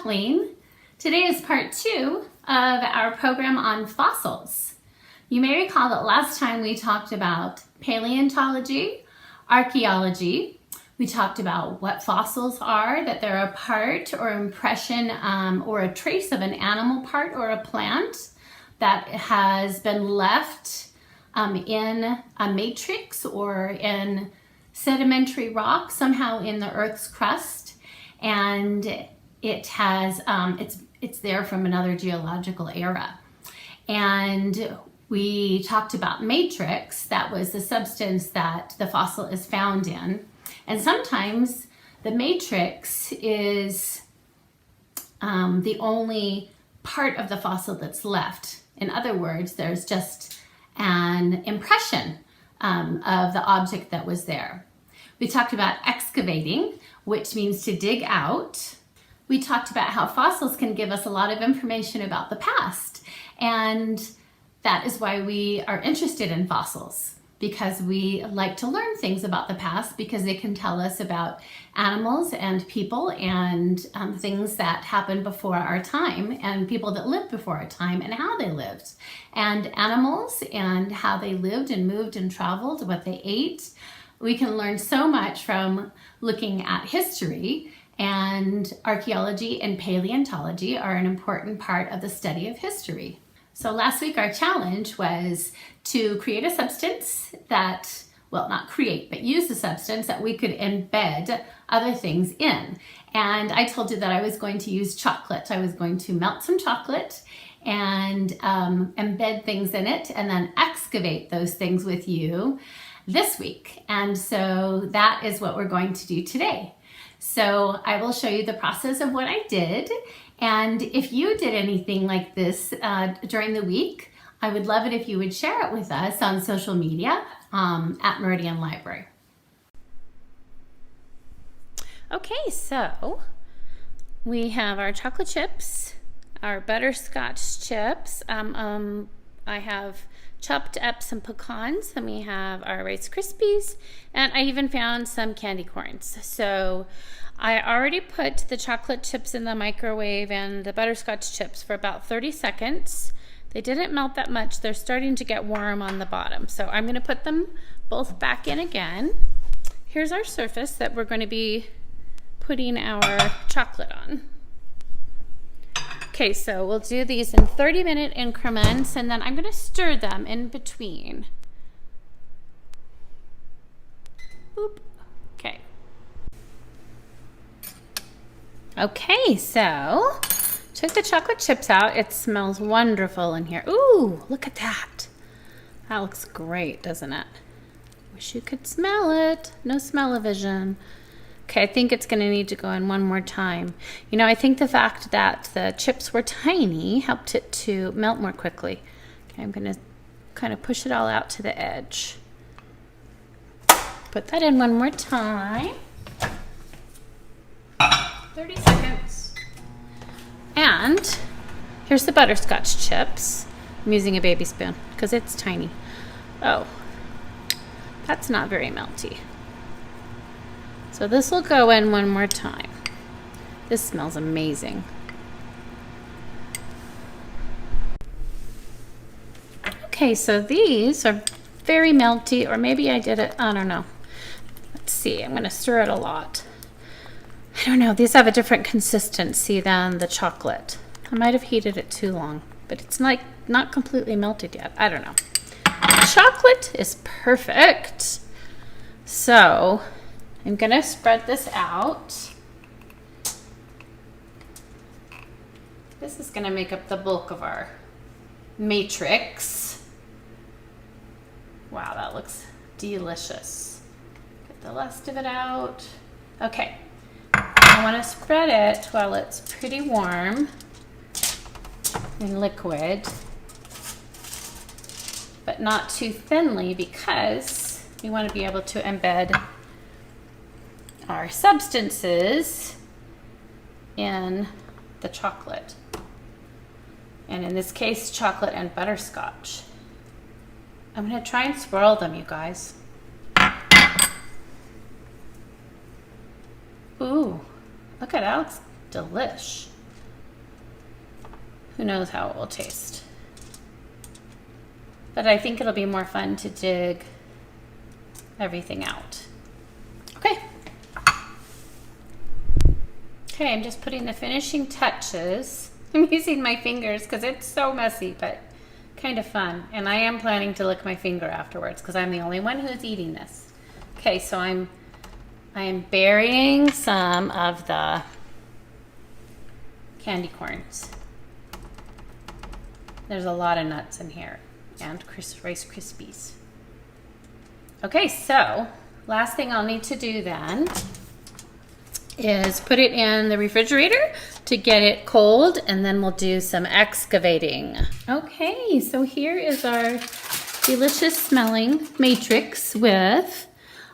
Kathleen. Today is part 2 of our program on fossils. You may recall that last time we talked about paleontology, archaeology. We talked about what fossils are, that they're a part or impression or a trace of an animal part or a plant that has been left in a matrix or in sedimentary rock, somehow in the Earth's crust, and it has it's there from another geological era. And we talked about matrix. That was the substance that the fossil is found in, and sometimes the matrix is the only part of the fossil that's left. In other words, there's just an impression of the object that was there. We talked about excavating, which means to dig out. We talked about how fossils can give us a lot of information about the past, and that is why we are interested in fossils, because we like to learn things about the past because they can tell us about animals and people and things that happened before our time and people that lived before our time and how they lived, and animals and how they lived and moved and traveled, what they ate. We can learn so much from looking at history, and archaeology and paleontology are an important part of the study of history. So last week our challenge was to create a substance that, well, not create, but use a substance that we could embed other things in. And I told you that I was going to use chocolate. I was going to melt some chocolate and embed things in it and then excavate those things with you this week. And so that is what we're going to do today. So I will show you the process of what I did. And if you did anything like this during the week, I would love it if you would share it with us on social media at Meridian Library. Okay, so we have our chocolate chips, our butterscotch chips. I have chopped up some pecans, and we have our Rice Krispies, and I even found some candy corns. So I already put the chocolate chips in the microwave and the butterscotch chips for about 30 seconds. They didn't melt that much. They're starting to get warm on the bottom. So I'm going to put them both back in again. Here's our surface that we're going to be putting our chocolate on. Okay, so we'll do these in 30-minute increments, and then I'm going to stir them in between. Boop. Okay. Okay, so took the chocolate chips out. It smells wonderful in here. Ooh, look at that. That looks great, doesn't it? Wish you could smell it. No smell-o-vision. Okay, I think it's going to need to go in one more time. You know, I think the fact that the chips were tiny helped it to melt more quickly. Okay, I'm going to kind of push it all out to the edge. Put that in one more time. 30 seconds. And here's the butterscotch chips. I'm using a baby spoon because it's tiny. Oh, that's not very melty. So this will go in one more time. This smells amazing. Okay, so these are very melty, or maybe I did it, I don't know. Let's see, I'm gonna stir it a lot. I don't know, these have a different consistency than the chocolate. I might have heated it too long, but it's like not completely melted yet. I don't know. The chocolate is perfect. So I'm gonna spread this out. This is gonna make up the bulk of our matrix. Wow, that looks delicious. Get the rest of it out. Okay, I wanna spread it while it's pretty warm and liquid, but not too thinly because we wanna be able to embed our substances in the chocolate, and in this case chocolate and butterscotch. I'm going to try and swirl them, you guys. Ooh, look at that, looks delish. Who knows how it will taste. But I think it'll be more fun to dig everything out. Okay. Okay, I'm just putting the finishing touches. I'm using my fingers because it's so messy, but kind of fun. And I am planning to lick my finger afterwards because I'm the only one who's eating this. Okay, so I am burying some of the candy corns. There's a lot of nuts in here and Rice Krispies. Okay, so last thing I'll need to do then is put it in the refrigerator to get it cold, and then we'll do some excavating. Okay, so here is our delicious smelling matrix with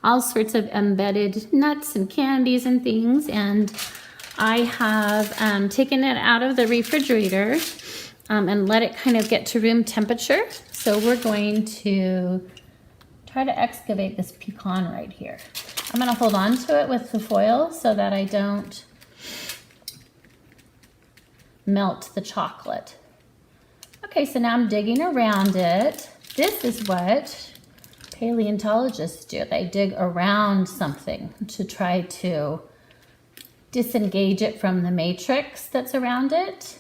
all sorts of embedded nuts and candies and things, and I have taken it out of the refrigerator and let it kind of get to room temperature. So we're going to try to excavate this pecan right here. I'm gonna hold on to it with the foil so that I don't melt the chocolate. Okay, so now I'm digging around it. This is what paleontologists do. They dig around something to try to disengage it from the matrix that's around it.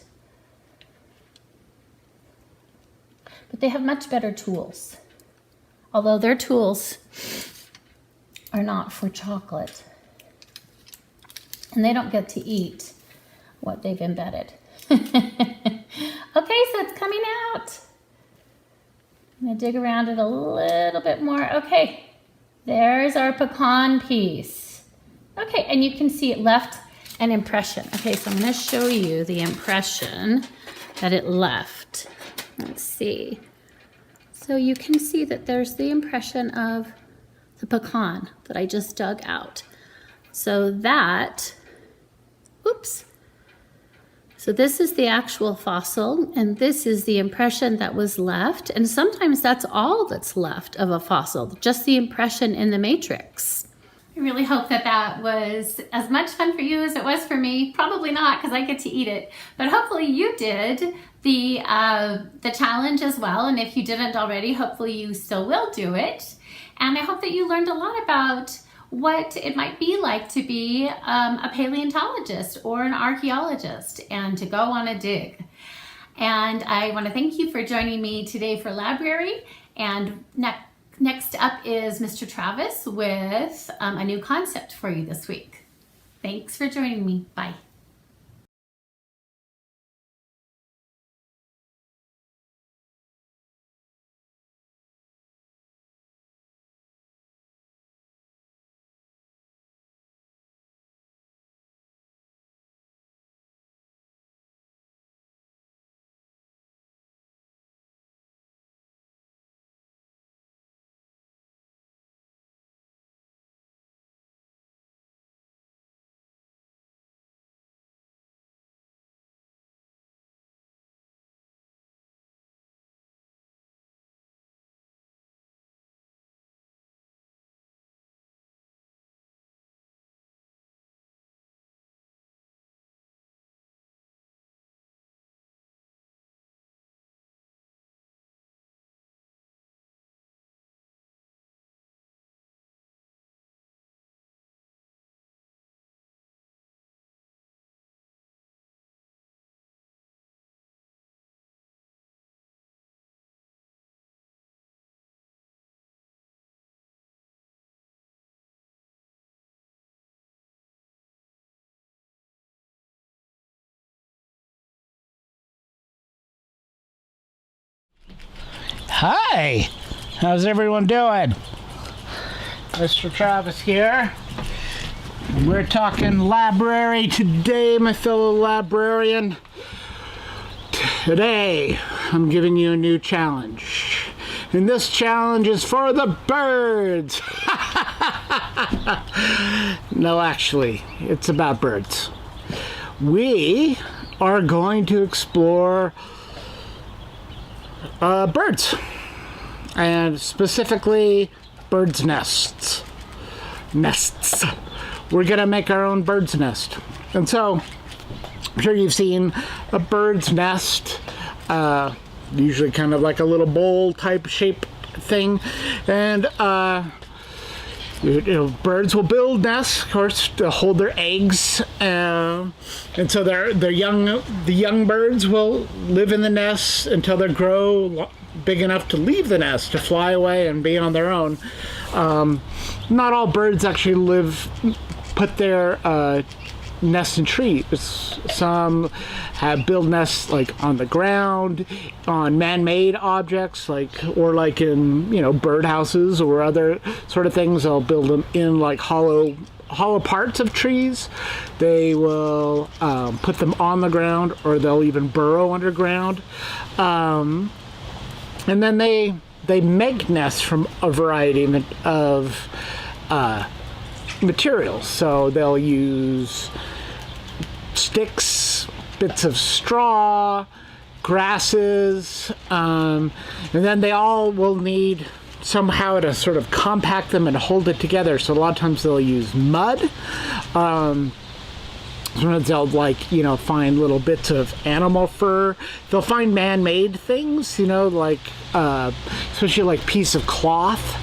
But they have much better tools. Although their tools are not for chocolate. And they don't get to eat what they've embedded. Okay, so it's coming out. I'm gonna dig around it a little bit more. Okay, there's our pecan piece. Okay, and you can see it left an impression. Okay, so I'm gonna show you the impression that it left. Let's see. So you can see that there's the impression of the pecan that I just dug out. So that, oops. So this is the actual fossil, and this is the impression that was left. And sometimes that's all that's left of a fossil, just the impression in the matrix. I really hope that that was as much fun for you as it was for me. Probably not, because I get to eat it. But hopefully you did the challenge as well. And if you didn't already, hopefully you still will do it. And I hope that you learned a lot about what it might be like to be a paleontologist or an archaeologist and to go on a dig. And I want to thank you for joining me today for LABrary. And next up is Mr. Travis with a new concept for you this week. Thanks for joining me. Bye. Hi, how's everyone doing? Mr. Travis here. We're talking LABrary today, my fellow librarian. Today, I'm giving you a new challenge. And this challenge is for the birds. No, actually, it's about birds. We are going to explore birds, and specifically birds' nests. We're gonna make our own bird's nest. And so I'm sure you've seen a bird's nest, usually kind of like a little bowl type shape thing, and birds will build nests, of course, to hold their eggs, and so the young birds will live in the nests until they grow big enough to leave the nest, to fly away and be on their own. Not all birds actually put their nests in trees. Some build nests like on the ground, on man-made objects, or in birdhouses or other sort of things. They'll build them in like hollow parts of trees. They will put them on the ground, or they'll even burrow underground. And then they make nests from a variety of materials. So they'll use sticks, bits of straw, grasses, and then they all will need somehow to sort of compact them and hold it together. So a lot of times they'll use mud. Sometimes they'll find little bits of animal fur. They'll find man-made things, especially like piece of cloth,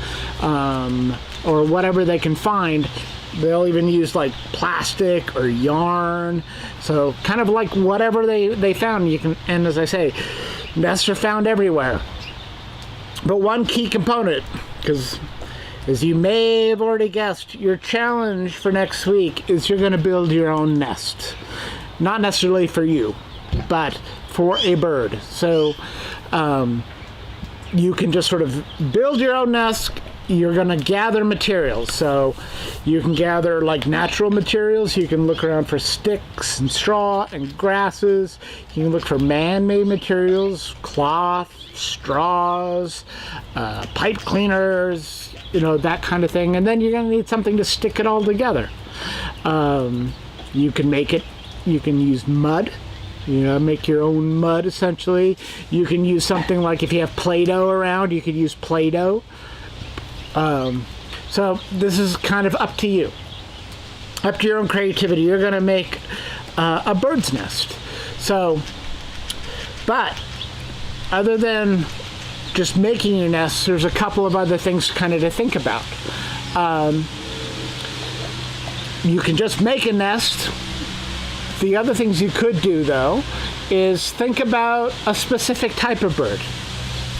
or whatever they can find. They'll even use like plastic or yarn. So kind of like whatever they found. And as I say, nests are found everywhere. But one key component, because as you may have already guessed, your challenge for next week is you're going to build your own nest. Not necessarily for you, but for a bird. So you can just sort of build your own nest. You're going to gather materials. So you can gather like natural materials. You can look around for sticks and straw and grasses. You can look for man-made materials, cloth, straws, pipe cleaners, that kind of thing. And then you're going to need something to stick it all together. You can use mud, make your own mud essentially. You can use something like, if you have Play-Doh around, you could use Play-Doh. So this is kind of up to you, up to your own creativity. You're going to make a bird's nest. But other than just making your nest, there's a couple of other things kind of to think about. You can just make a nest. The other things you could do, though, is think about a specific type of bird.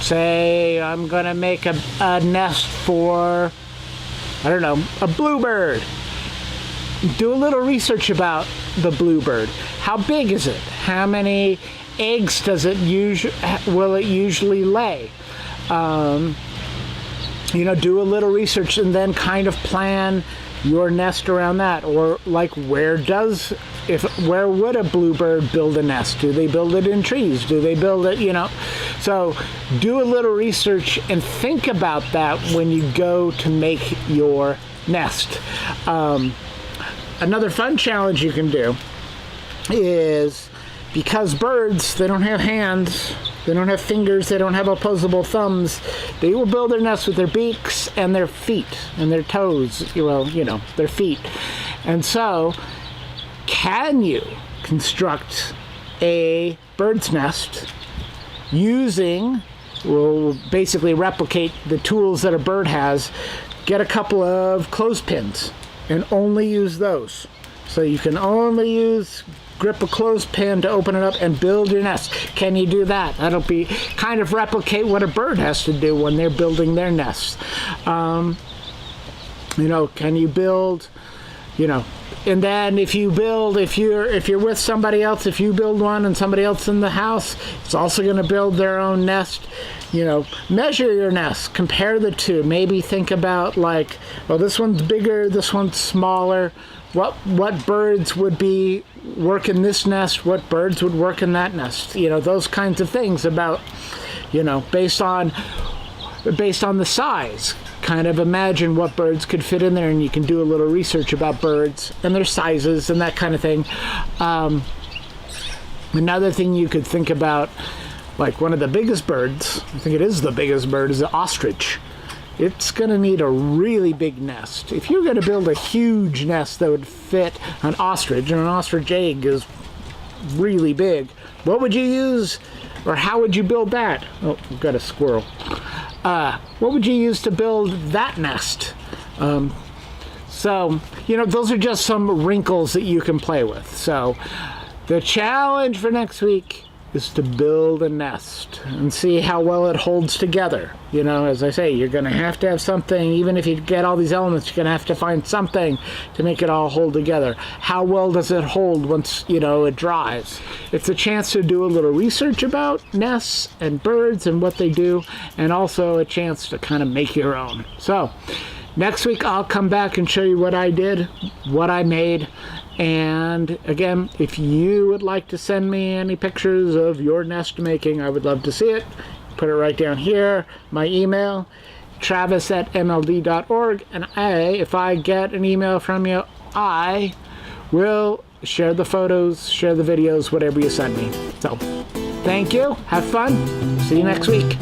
Say, I'm going to make a nest for, a bluebird. Do a little research about the bluebird. How big is it? How many eggs will it usually lay? Do a little research and then kind of plan your nest around that. Or like, where would a bluebird build a nest? Do they build it in trees? Do they build it, So do a little research and think about that when you go to make your nest. Another fun challenge you can do is, because birds, they don't have hands, they don't have fingers, they don't have opposable thumbs, they will build their nests with their beaks and their feet and their toes, their feet. And so, can you construct a bird's nest we'll basically replicate the tools that a bird has, get a couple of clothespins and only use those. So you can only grip a clothespin to open it up and build your nest. Can you do that? That'll be kind of replicate what a bird has to do when they're building their nests. Can you build, and then if you're with somebody else, if you build one and somebody else in the house is also going to build their own nest, measure your nest, compare the two. Maybe think about this one's bigger, this one's smaller. What birds would work in this nest? What birds would work in that nest? Those kinds of things about, based on the size. Kind of imagine what birds could fit in there, and you can do a little research about birds and their sizes and that kind of thing. Another thing you could think about, like one of the biggest birds, I think it is the biggest bird, is the ostrich. It's going to need a really big nest. If you're going to build a huge nest that would fit an ostrich, and an ostrich egg is really big. What would you use, or how would you build that? Oh, we've got a squirrel. What would you use to build that nest? So, those are just some wrinkles that you can play with. So, the challenge for next week is to build a nest and see how well it holds together. As I say, you're going to have something. Even if you get all these elements, you're going to have to find something to make it all hold together. How well does it hold once, it dries? It's a chance to do a little research about nests and birds and what they do, and also a chance to kind of make your own. So, next week I'll come back and show you what I did, what I made. And again, if you would like to send me any pictures of your nest making, I would love to see it. Put it right down here. My email, travis@mld.org. And if I get an email from you, I will share the photos, share the videos, whatever you send me. So, thank you. Have fun. See you next week.